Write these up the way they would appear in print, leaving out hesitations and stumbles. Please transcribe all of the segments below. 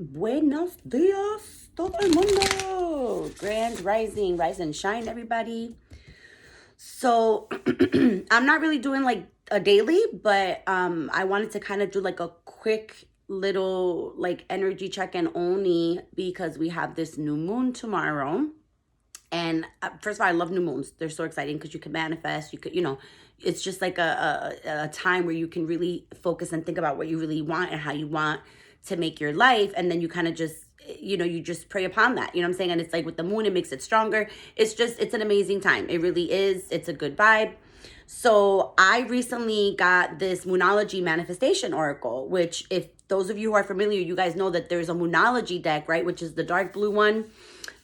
Buenos dias, todo el mundo. Grand rising, rise and shine, everybody. So I'm not really doing like a daily, but I wanted to kind of do like a quick little like energy check-in only because we have this new moon tomorrow. And first of all, I love new moons. They're so exciting because you can manifest. You could, it's just like a time where you can really focus and think about what you really want and how you want to make your life. And then you kind of just, you just pray upon that. You know what I'm saying? And it's like with the moon, it makes it stronger. It's an amazing time. It really is. It's a good vibe. So I recently got this Moonology manifestation oracle, which if those of you who are familiar, you guys know that there's a Moonology deck, right? Which is the dark blue one.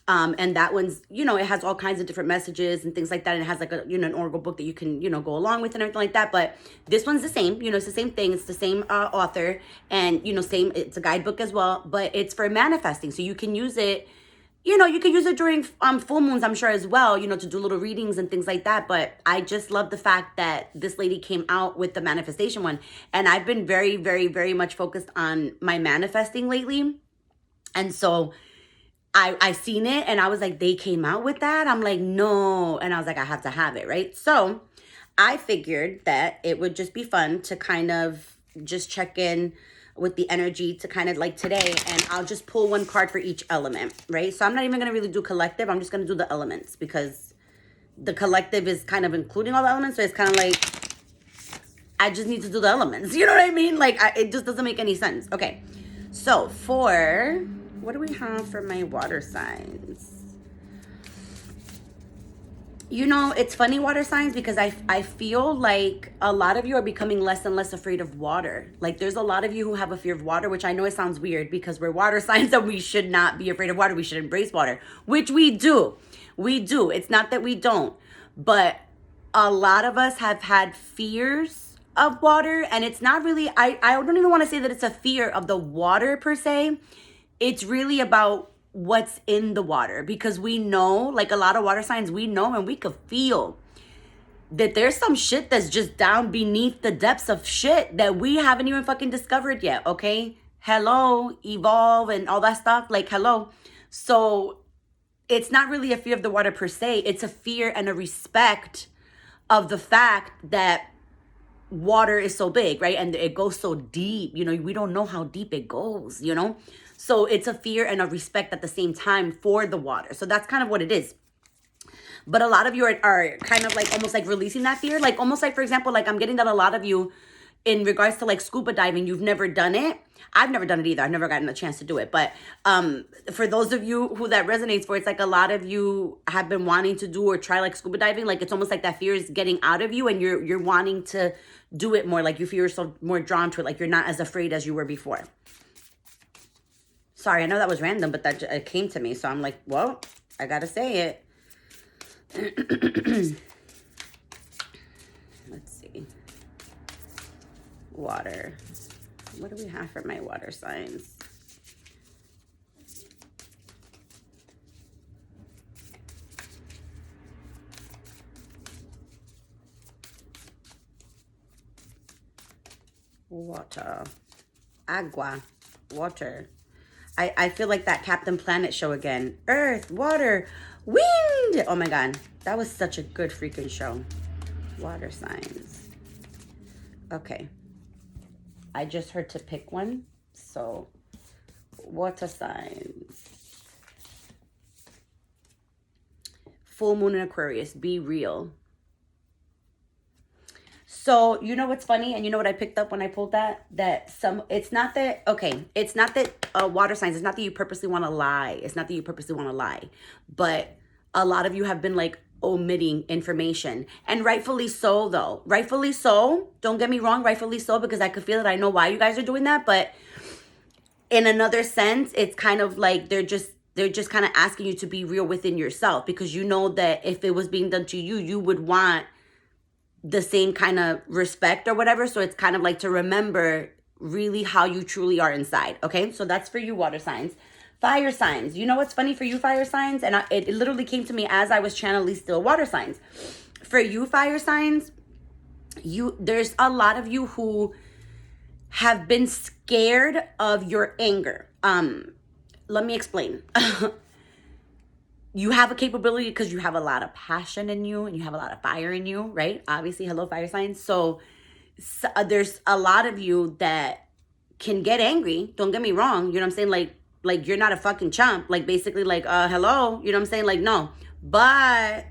And that one's, it has all kinds of different messages and things like that. And it has like a, an oracle book that you can, go along with and everything like that. But this one's the same, it's the same thing. It's the same author and, same, it's a guidebook as well, but it's for manifesting. So you can use it, you can use it during full moons, I'm sure as well, to do little readings and things like that. But I just love the fact that this lady came out with the manifestation one. And I've been very, very, very much focused on my manifesting lately. And so I seen it and I was like, they came out with that? I'm like, no. And I was like, I have to have it, right? So I figured that it would just be fun to kind of just check in with the energy to kind of like today. And I'll just pull one card for each element, right? So I'm not even going to really do collective. I'm just going to do the elements because the collective is kind of including all the elements. So it's kind of like, I just need to do the elements. You know what I mean? Like, it just doesn't make any sense. Okay. So what do we have for my water signs? It's funny, water signs, because I feel like a lot of you are becoming less and less afraid of water. Like there's a lot of you who have a fear of water, which I know it sounds weird because we're water signs and we should not be afraid of water. We should embrace water, which we do. We do. It's not that we don't. But a lot of us have had fears of water, and it's not really, I don't even want to say that it's a fear of the water per se. It's really about what's in the water, because we know, like a lot of water signs, we know and we could feel that there's some shit that's just down beneath the depths of shit that we haven't even fucking discovered yet, okay? Hello, evolve and all that stuff, like hello. So it's not really a fear of the water per se. It's a fear and a respect of the fact that water is so big, right? And it goes so deep, we don't know how deep it goes, So it's a fear and a respect at the same time for the water. So that's kind of what it is. But a lot of you are kind of like almost like releasing that fear. Like almost like, for example, like I'm getting that a lot of you in regards to like scuba diving, you've never done it. I've never done it either. I've never gotten a chance to do it. But for those of you who that resonates for, it's like a lot of you have been wanting to do or try like scuba diving. Like it's almost like that fear is getting out of you and you're wanting to do it more. Like you feel yourself more drawn to it. Like you're not as afraid as you were before. Sorry, I know that was random, but it came to me. So I'm like, well, I got to say it. Let's see. Water. What do we have for my water signs? Water. Agua. Water. I feel like that Captain Planet show again. Earth, water, wind. Oh my God. That was such a good freaking show. Water signs. Okay. I just heard to pick one. So, water signs. Full moon in Aquarius. Be real. So, you know what's funny? And you know what I picked up when I pulled that? It's not that water signs, it's not that you purposely want to lie. It's not that you purposely want to lie. But a lot of you have been like omitting information. And rightfully so, though. Rightfully so. Don't get me wrong. Rightfully so, because I could feel it. I know why you guys are doing that. But in another sense, it's kind of like they're just kind of asking you to be real within yourself, because you know that if it was being done to you, you would want the same kind of respect or whatever. So it's kind of like to remember really how you truly are inside. Okay, so that's for you, water signs. Fire signs. You know what's funny for you, fire signs? And it literally came to me as I was channeling still water signs. For you, fire signs, there's a lot of you who have been scared of your anger. Let me explain. You have a capability because you have a lot of passion in you and you have a lot of fire in you, right? Obviously, hello, fire signs. So there's a lot of you that can get angry. Don't get me wrong. You know what I'm saying? Like you're not a fucking chump. Like basically like, hello, you know what I'm saying? Like, no. But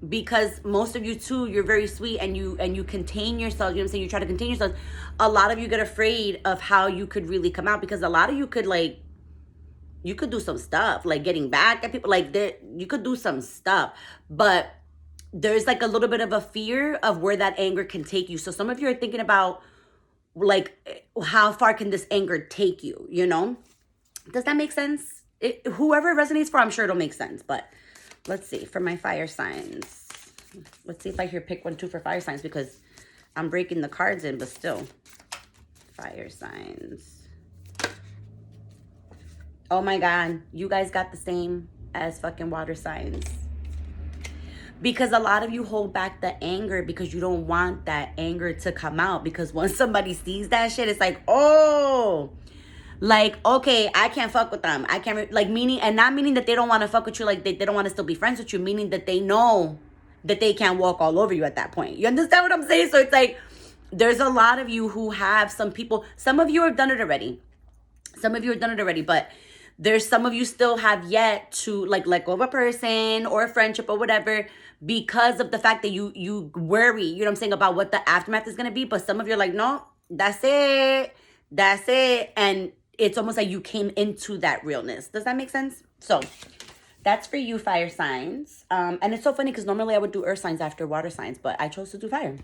because most of you too, you're very sweet and you contain yourself, you know what I'm saying? You try to contain yourself. A lot of you get afraid of how you could really come out because a lot of you could like, you could do some stuff like getting back at people, like you could do some stuff, but there's like a little bit of a fear of where that anger can take you. So some of you are thinking about like, how far can this anger take you, you know? Does that make sense? Whoever resonates for, I'm sure it'll make sense, but let's see for my fire signs. Let's see if I hear pick 1, 2 for fire signs because I'm breaking the cards in, but still. Fire signs. Oh my God, you guys got the same as fucking water signs. Because a lot of you hold back the anger because you don't want that anger to come out. Because once somebody sees that shit, it's like, oh, like, okay, I can't fuck with them. I can't, like, meaning, and not meaning that they don't want to fuck with you, like they don't want to still be friends with you, meaning that they know that they can't walk all over you at that point. You understand what I'm saying? So it's like, there's a lot of you who have some people, some of you have done it already. Some of you have done it already, but there's some of you still have yet to like let go of a person or a friendship or whatever because of the fact that you worry, you know what I'm saying, about what the aftermath is going to be. But some of you are like, no, that's it. That's it. And it's almost like you came into that realness. Does that make sense? So that's for you, fire signs. And it's so funny because normally I would do earth signs after water signs, but I chose to do fire.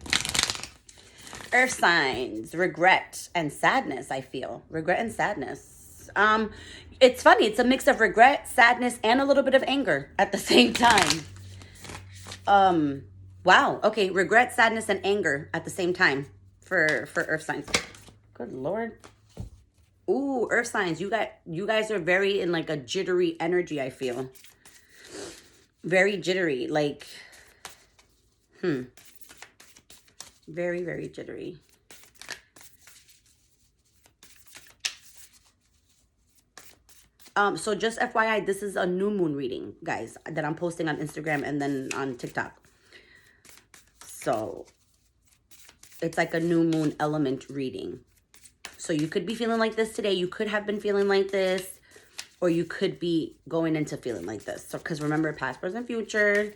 Earth signs, regret and sadness, I feel. Regret and sadness. It's funny. It's a mix of regret, sadness, and a little bit of anger at the same time. Wow. Okay. Regret, sadness, and anger at the same time for earth signs. Good Lord. Ooh, earth signs. You guys are very in like a jittery energy, I feel. Very jittery. Like, very, very jittery. So just FYI, this is a new moon reading, guys, that I'm posting on Instagram and then on TikTok. So it's like a new moon element reading. So you could be feeling like this today. You could have been feeling like this, or you could be going into feeling like this. So, because remember, past, present, future.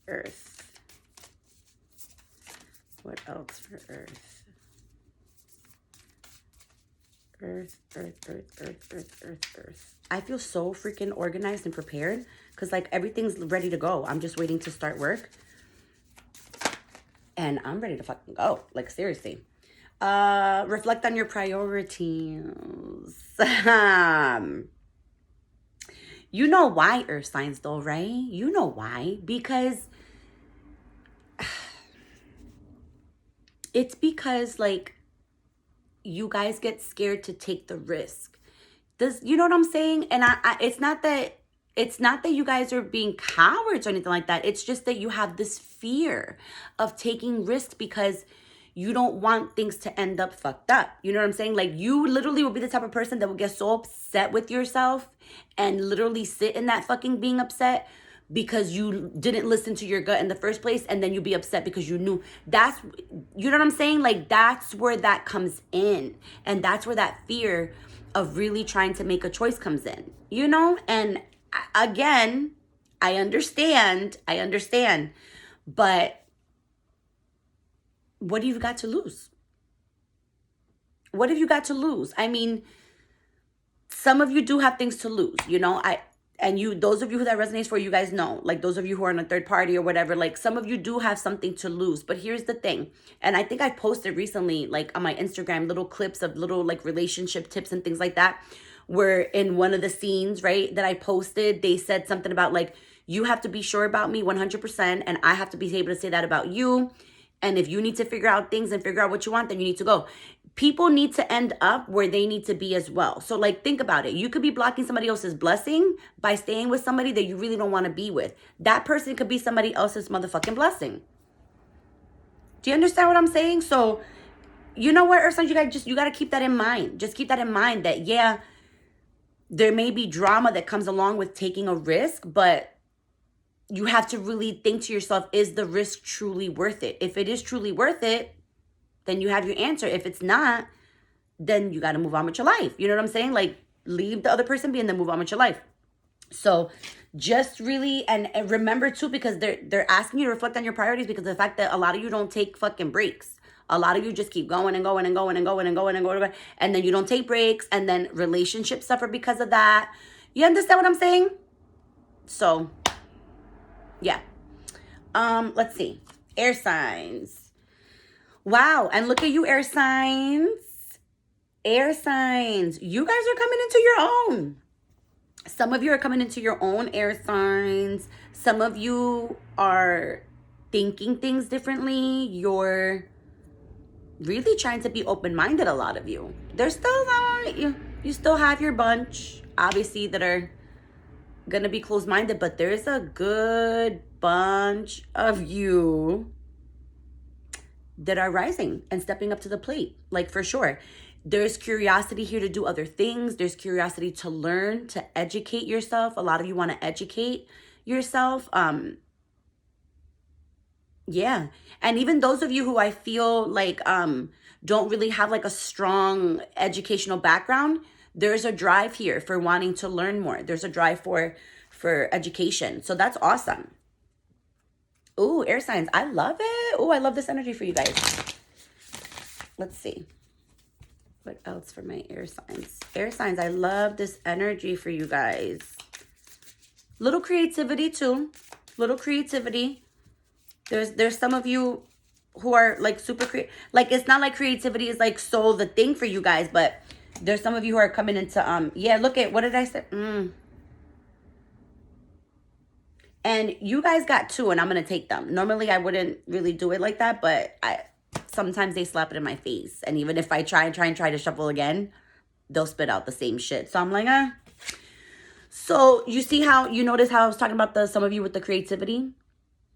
Earth. What else for Earth? Earth, Earth, Earth, Earth, Earth, Earth, Earth. I feel so freaking organized and prepared because like everything's ready to go. I'm just waiting to start work. And I'm ready to fucking go. Like, seriously. Reflect on your priorities. You know why, earth signs, though, right? You know why. Because it's because, like, you guys get scared to take the risk. You know what I'm saying? And it's not that you guys are being cowards or anything like that. It's just that you have this fear of taking risks because you don't want things to end up fucked up. You know what I'm saying? Like, you literally will be the type of person that will get so upset with yourself and literally sit in that fucking being upset because you didn't listen to your gut in the first place, and then you'll be upset because you knew. You know what I'm saying? Like, that's where that comes in. And that's where that fear of really trying to make a choice comes in, you know? And again, I understand, but what have you got to lose? What have you got to lose? I mean, some of you do have things to lose, you know? Those of you who that resonates for, you guys know, like those of you who are in a third party or whatever, like some of you do have something to lose. But here's the thing. And I think I posted recently, like on my Instagram, little clips of little like relationship tips and things like that, where in one of the scenes, right, that I posted, they said something about like, you have to be sure about me 100%. And I have to be able to say that about you. And if you need to figure out things and figure out what you want, then you need to go. People need to end up where they need to be as well. So like, think about it. You could be blocking somebody else's blessing by staying with somebody that you really don't want to be with. That person could be somebody else's motherfucking blessing. Do you understand what I'm saying? So, you know what, Earth signs, you got to keep that in mind. Just keep that in mind that, yeah, there may be drama that comes along with taking a risk, but you have to really think to yourself, is the risk truly worth it? If it is truly worth it, then you have your answer. If it's not, then you got to move on with your life. You know what I'm saying? Like, leave the other person be and then move on with your life. So just really, and remember too, because they're asking you to reflect on your priorities, because of the fact that a lot of you don't take fucking breaks. A lot of you just keep going and going and going and going and going and going, and then you don't take breaks, and then relationships suffer because of that. You understand what I'm saying? So, yeah. Let's see. Air signs. Wow, and look at you, air signs. Air signs. You guys are coming into your own. Some of you are coming into your own, air signs. Some of you are thinking things differently. You're really trying to be open-minded, a lot of you. There's still, you still have your bunch, obviously, that are going to be closed-minded, but there's a good bunch of you that are rising and stepping up to the plate, like, for sure. There's curiosity here to do other things. There's curiosity to learn, to educate yourself. A lot of you want to educate yourself. Yeah. And even those of you who I feel like don't really have like a strong educational background, there's a drive here for wanting to learn more. There's a drive for education. So that's awesome. Ooh, air signs. I love it. Ooh, I love this energy for you guys. Let's see. What else for my air signs? Air signs, I love this energy for you guys. Little creativity too. Little creativity. There's some of you who are like super creative. Like, it's not like creativity is like so the thing for you guys, but there's some of you who are coming into yeah, look at, what did I say? And you guys got two, and I'm gonna take them. Normally I wouldn't really do it like that, but sometimes they slap it in my face. And even if I try to shuffle again, they'll spit out the same shit. So I'm like, So you see how, you notice how I was talking about some of you with the creativity?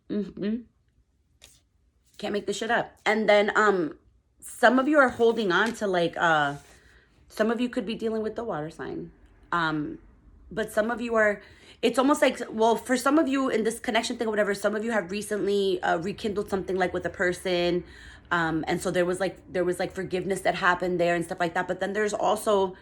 Can't make this shit up. And then some of you are holding on to like, some of you could be dealing with the water sign. But some of you are, it's almost like, well, for some of you in this connection thing or whatever, some of you have recently rekindled something like with a person. And so there was like forgiveness that happened there and stuff like that. But then there's also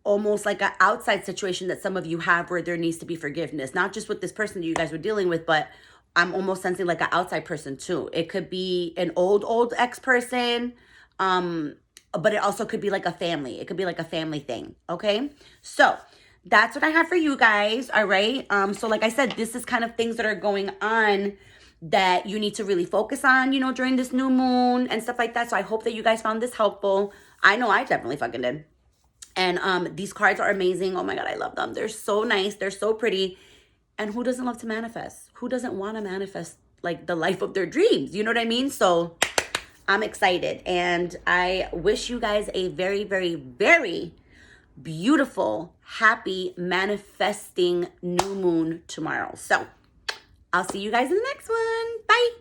almost like an outside situation that some of you have where there needs to be forgiveness, not just with this person that you guys were dealing with, but I'm almost sensing like an outside person too. It could be an old ex-person, but it also could be like a family. It could be like a family thing. Okay. So that's what I have for you guys. All right. So like I said, this is kind of things that are going on that you need to really focus on, you know, during this new moon and stuff like that. So I hope that you guys found this helpful. I know I definitely fucking did. And these cards are amazing. Oh my God, I love them. They're so nice. They're so pretty. And who doesn't love to manifest? Who doesn't want to manifest like the life of their dreams? You know what I mean? So I'm excited. And I wish you guys a very, very, very beautiful, happy, manifesting new moon tomorrow. So I'll see you guys in the next one. Bye.